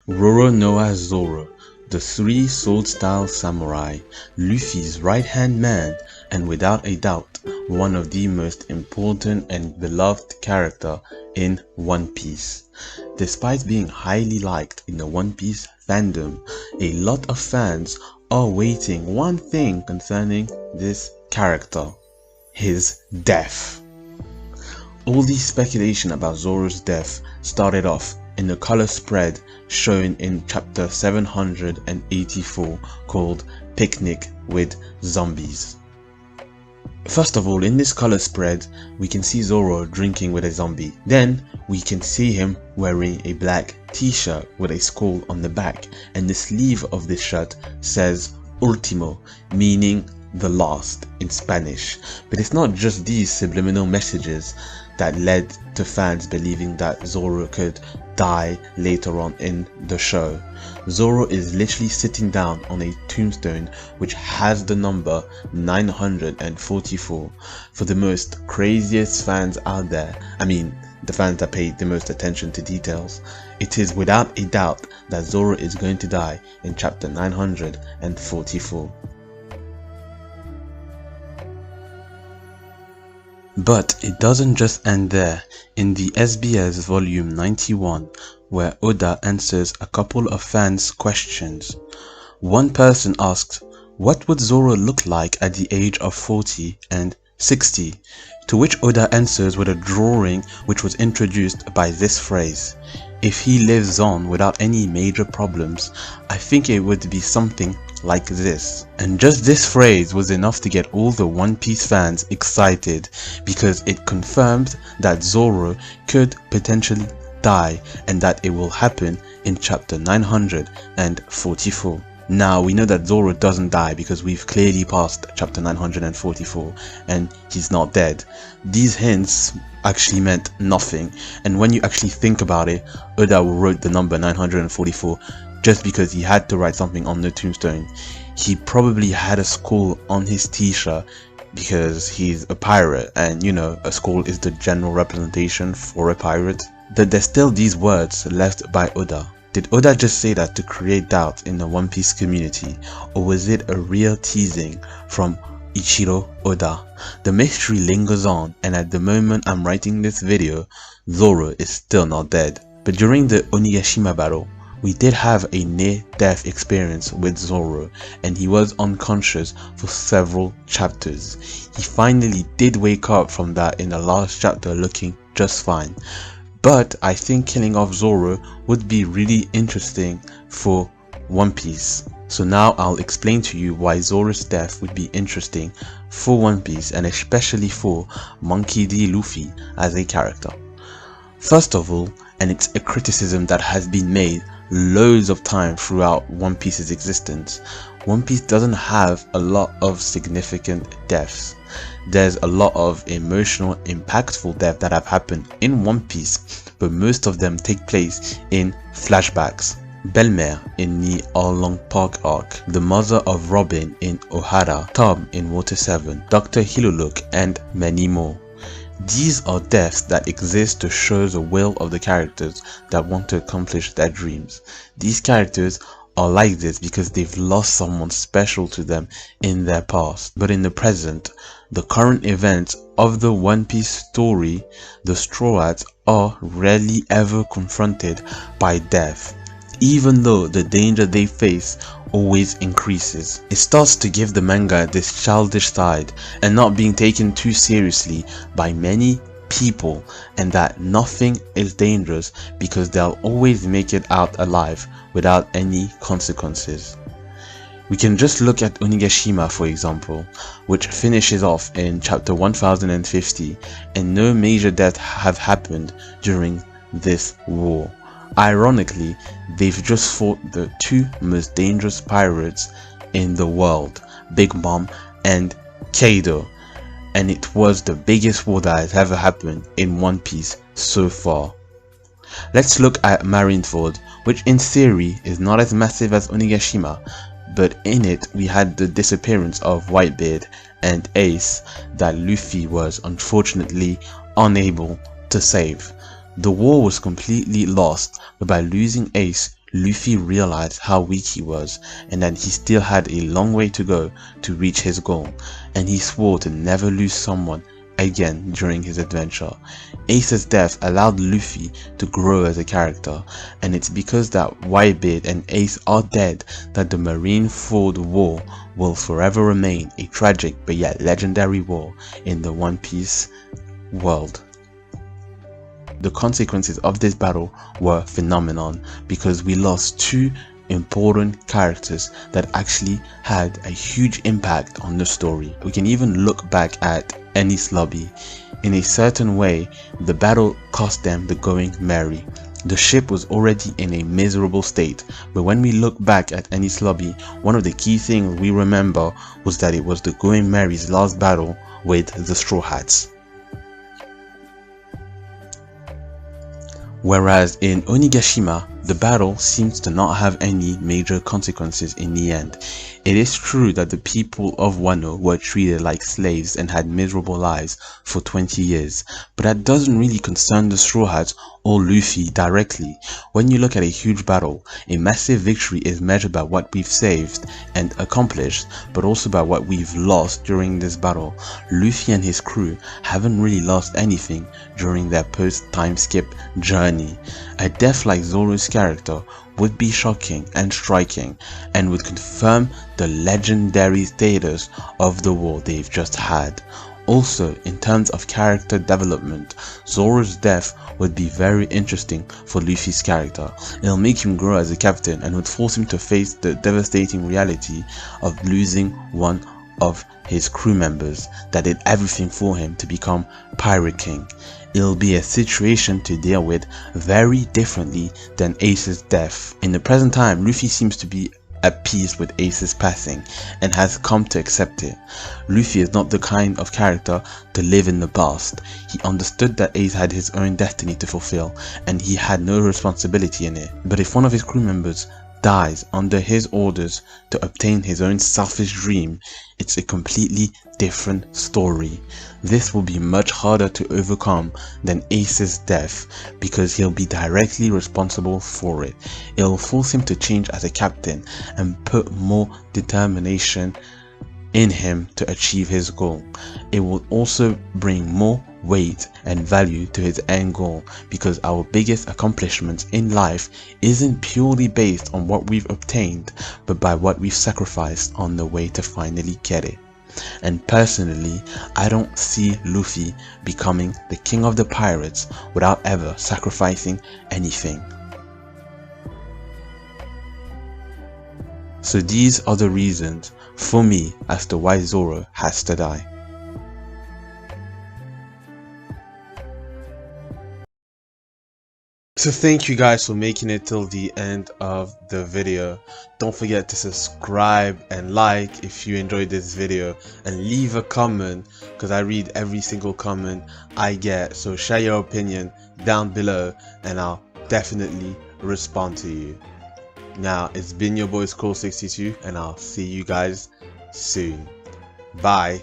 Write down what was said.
Roro Noah Zoro, the three sword-style samurai, Luffy's right-hand man, and without a doubt, one of the most important and beloved character in One Piece. Despite being highly liked in the One Piece fandom, a lot of fans are waiting one thing concerning this character: his death. All the speculation about Zoro's death started off in the color spread shown in chapter 784 called Picnic with Zombies. First of all, in this color spread, we can see Zoro drinking with a zombie. Then we can see him wearing a black t-shirt with a skull on the back, and the sleeve of this shirt says Ultimo, meaning the last in Spanish. But it's not just these subliminal messages that led to fans believing that Zoro could die later on in the show. Zoro is literally sitting down on a tombstone which has the number 944. For the most craziest fans out there, I mean the fans that pay the most attention to details, it is without a doubt that Zoro is going to die in chapter 944. But it doesn't just end there. In the SBS volume 91, where Oda answers a couple of fans' questions, one person asks, what would Zoro look like at the age of 40 and 60? To which Oda answers with a drawing which was introduced by this phrase: if he lives on without any major problems, I think it would be something like this. And just this phrase was enough to get all the One Piece fans excited, because it confirmed that Zoro could potentially die and that it will happen in chapter 944. Now we know that Zoro doesn't die because we've clearly passed chapter 944 and he's not dead. These hints actually meant nothing, and when you actually think about it, Oda wrote the number 944 just because he had to write something on the tombstone. He probably had a skull on his t-shirt because he's a pirate, and you know, a skull is the general representation for a pirate. But there's still these words left by Oda. Did Oda just say that to create doubt in the One Piece community, or was it a real teasing from Ichiro Oda? The mystery lingers on, and at the moment I'm writing this video, Zoro is still not dead. But during the Onigashima battle, we did have a near-death experience with Zoro, and he was unconscious for several chapters. He finally did wake up from that in the last chapter looking just fine. But I think killing off Zoro would be really interesting for One Piece. So now I'll explain to you why Zoro's death would be interesting for One Piece, and especially for Monkey D. Luffy as a character. First of all, and it's a criticism that has been made loads of time throughout One Piece's existence, One Piece doesn't have a lot of significant deaths. There's a lot of emotional, impactful deaths that have happened in One Piece, but most of them take place in flashbacks. Belle-Mère in the Arlong Park arc, the mother of Robin in Ohara, Tom in Water 7, Dr. Hiluluk, and many more. These are deaths that exist to show the will of the characters that want to accomplish their dreams. These characters are like this because they've lost someone special to them in their past. But in the present, the current events of the One Piece story, the Straw Hats are rarely ever confronted by death, even though the danger they face always increases. It starts to give the manga this childish side and not being taken too seriously by many people, and that nothing is dangerous because they'll always make it out alive without any consequences. We can just look at Onigashima for example, which finishes off in chapter 1050, and no major deaths have happened during this war. Ironically, they've just fought the two most dangerous pirates in the world, Big Mom and Kaido, and it was the biggest war that has ever happened in One Piece so far. Let's look at Marineford, which in theory is not as massive as Onigashima, but in it we had the disappearance of Whitebeard and Ace that Luffy was unfortunately unable to save. The war was completely lost, but by losing Ace, Luffy realized how weak he was and that he still had a long way to go to reach his goal, and he swore to never lose someone again during his adventure. Ace's death allowed Luffy to grow as a character, and it's because that Whitebeard and Ace are dead that the Marineford War will forever remain a tragic but yet legendary war in the One Piece world. The consequences of this battle were phenomenal because we lost two important characters that actually had a huge impact on the story. We can even look back at Enies Lobby. In a certain way, the battle cost them the Going Merry. The ship was already in a miserable state, but when we look back at Enies Lobby, one of the key things we remember was that it was the Going Merry's last battle with the Straw Hats. Whereas in Onigashima, the battle seems to not have any major consequences in the end. It is true that the people of Wano were treated like slaves and had miserable lives for 20 years, but that doesn't really concern the Straw Hats or Luffy directly. When you look at a huge battle, a massive victory is measured by what we've saved and accomplished, but also by what we've lost during this battle. Luffy and his crew haven't really lost anything during their post-time skip journey. A death like Zoro's character would be shocking and striking and would confirm the legendary status of the war they've just had. Also, in terms of character development, Zoro's death would be very interesting for Luffy's character. It'll make him grow as a captain and would force him to face the devastating reality of losing one of his crew members that did everything for him to become Pirate King. It'll be a situation to deal with very differently than Ace's death. In the present time, Luffy seems to be at peace with Ace's passing and has come to accept it. Luffy is not the kind of character to live in the past. He understood that Ace had his own destiny to fulfill and he had no responsibility in it. But if one of his crew members dies under his orders to obtain his own selfish dream, it's a completely different story. This will be much harder to overcome than Ace's death because he'll be directly responsible for it. It'll force him to change as a captain and put more determination in him to achieve his goal. It will also bring more weight and value to his end goal because our biggest accomplishments in life isn't purely based on what we've obtained, but by what we've sacrificed on the way to finally get it. And personally, I don't see Luffy becoming the king of the pirates without ever sacrificing anything. So these are the reasons for me as to why Zoro has to die. So thank you guys for making it till the end of the video. Don't forget to subscribe and like if you enjoyed this video, and leave a comment because I read every single comment I get. So share your opinion down below and I'll definitely respond to you. Now, it's been your boy Scroll62 and I'll see you guys soon. Bye.